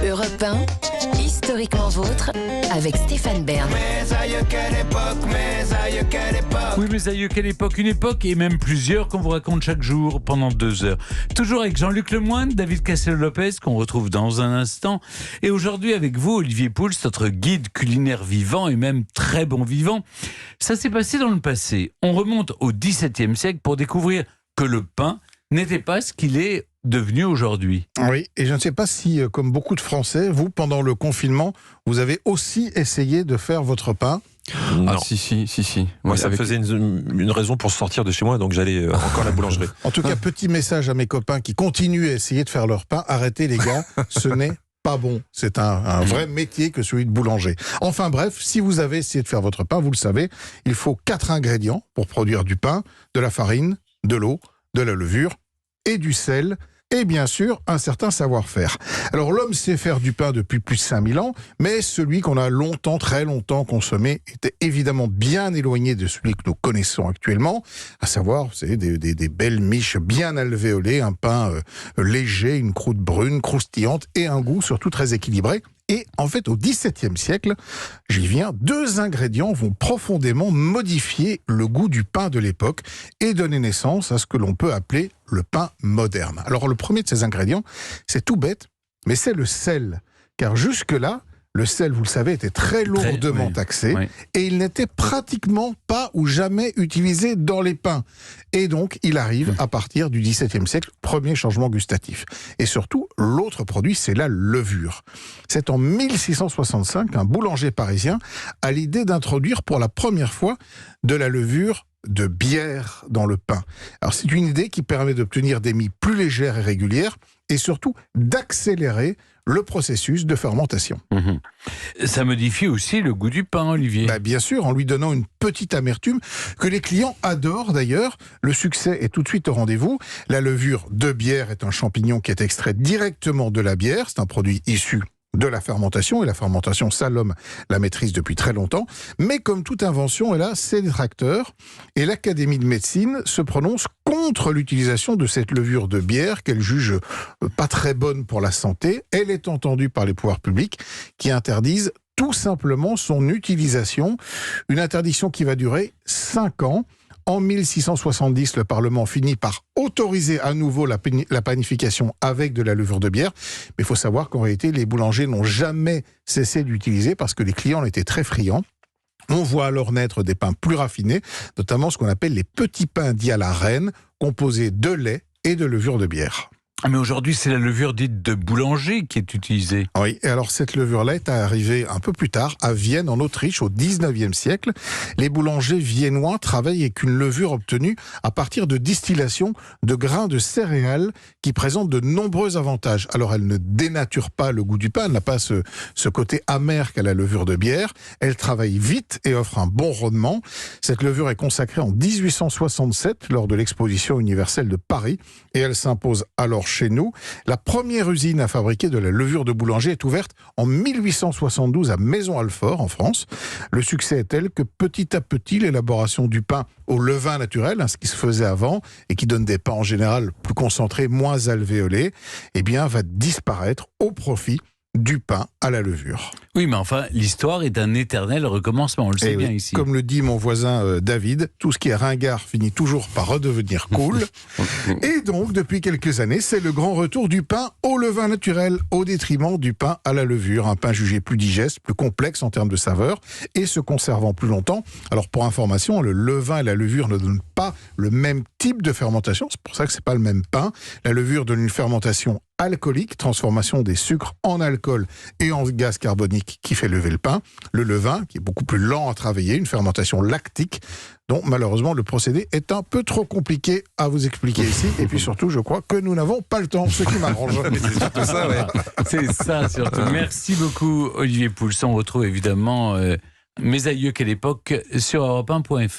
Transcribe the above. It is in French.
Europe 1, historiquement vôtre, avec Stéphane Bern. Mes aïeux, quelle époque, mes aïeux, quelle époque. Oui, mes aïeux, quelle époque, une époque et même plusieurs qu'on vous raconte chaque jour pendant 2 heures. Toujours avec Jean-Luc Lemoyne, David Castel-Lopez, qu'on retrouve dans un instant. Et aujourd'hui avec vous, Olivier Pouls, notre guide culinaire vivant et même très bon vivant. Ça s'est passé dans le passé. On remonte au XVIIe siècle pour découvrir que le pain n'était pas ce qu'il est devenu aujourd'hui. Oui, et je ne sais pas si, comme beaucoup de Français, vous, pendant le confinement, vous avez aussi essayé de faire votre pain. Non. Ah si. Moi, ça me faisait une raison pour sortir de chez moi, donc j'allais encore à la boulangerie. En tout cas, petit message à mes copains qui continuent à essayer de faire leur pain. Arrêtez les gars, ce n'est pas bon. C'est un vrai métier que celui de boulanger. Enfin bref, si vous avez essayé de faire votre pain, vous le savez, il faut 4 ingrédients pour produire du pain: de la farine, de l'eau, de la levure et du sel. Et bien sûr, un certain savoir-faire. Alors l'homme sait faire du pain depuis plus de 5000 ans, mais celui qu'on a longtemps, très longtemps consommé était évidemment bien éloigné de celui que nous connaissons actuellement, à savoir, vous savez, des belles miches bien alvéolées, un pain léger, une croûte brune, croustillante et un goût surtout très équilibré. Et en fait, au XVIIe siècle, j'y viens, 2 ingrédients vont profondément modifier le goût du pain de l'époque et donner naissance à ce que l'on peut appeler le pain moderne. Alors le premier de ces ingrédients, c'est tout bête, mais c'est le sel. Car jusque-là, le sel, vous le savez, était très lourdement taxé et il n'était pratiquement pas ou jamais utilisé dans les pains. Et donc, il arrive à partir du XVIIe siècle, premier changement gustatif. Et surtout, l'autre produit, c'est la levure. C'est en 1665 qu'un boulanger parisien a l'idée d'introduire pour la première fois de la levure de bière dans le pain. Alors c'est une idée qui permet d'obtenir des mie plus légères et régulières et surtout d'accélérer le processus de fermentation. Ça modifie aussi le goût du pain, Olivier. Bien sûr, en lui donnant une petite amertume que les clients adorent d'ailleurs. Le succès est tout de suite au rendez-vous. La levure de bière est un champignon qui est extrait directement de la bière. C'est un produit issu de la fermentation, et la fermentation, ça, l'homme la maîtrise depuis très longtemps. Mais comme toute invention, elle a ses détracteurs, et l'Académie de médecine se prononce contre l'utilisation de cette levure de bière qu'elle juge pas très bonne pour la santé. Elle est entendue par les pouvoirs publics qui interdisent tout simplement son utilisation, une interdiction qui va durer 5 ans. En 1670, le Parlement finit par autoriser à nouveau la panification avec de la levure de bière. Mais il faut savoir qu'en réalité, les boulangers n'ont jamais cessé d'utiliser parce que les clients en étaient très friands. On voit alors naître des pains plus raffinés, notamment ce qu'on appelle les petits pains dits à la reine, composés de lait et de levure de bière. Mais aujourd'hui, c'est la levure dite de boulanger qui est utilisée. Oui, et alors cette levure-là est arrivée un peu plus tard, à Vienne, en Autriche, au 19e siècle. Les boulangers viennois travaillent avec une levure obtenue à partir de distillation de grains de céréales qui présentent de nombreux avantages. Alors elle ne dénature pas le goût du pain, elle n'a pas ce côté amer qu'a la levure de bière. Elle travaille vite et offre un bon rendement. Cette levure est consacrée en 1867 lors de l'exposition universelle de Paris et elle s'impose alors chez nous. La première usine à fabriquer de la levure de boulanger est ouverte en 1872 à Maisons-Alfort, en France. Le succès est tel que petit à petit, l'élaboration du pain au levain naturel, ce qui se faisait avant et qui donne des pains en général plus concentrés, moins alvéolés, va disparaître au profit du pain à la levure. Oui, mais enfin, l'histoire est un éternel recommencement, on le sait bien ici. Comme le dit mon voisin David, tout ce qui est ringard finit toujours par redevenir cool. Et donc, depuis quelques années, c'est le grand retour du pain au levain naturel, au détriment du pain à la levure. Un pain jugé plus digeste, plus complexe en termes de saveur, et se conservant plus longtemps. Alors, pour information, le levain et la levure ne donnent pas le même type de fermentation, c'est pour ça que c'est pas le même pain. La levure donne une fermentation alcoolique, transformation des sucres en alcool et en gaz carbonique qui fait lever le pain. Le levain, qui est beaucoup plus lent à travailler, une fermentation lactique, dont malheureusement le procédé est un peu trop compliqué à vous expliquer ici. Et puis surtout, je crois que nous n'avons pas le temps, ce qui m'arrange. C'est surtout ça, ouais. C'est ça, surtout. Merci beaucoup, Olivier Pouls. On retrouve évidemment Mes aïeux, quelle époque sur europe1.fr.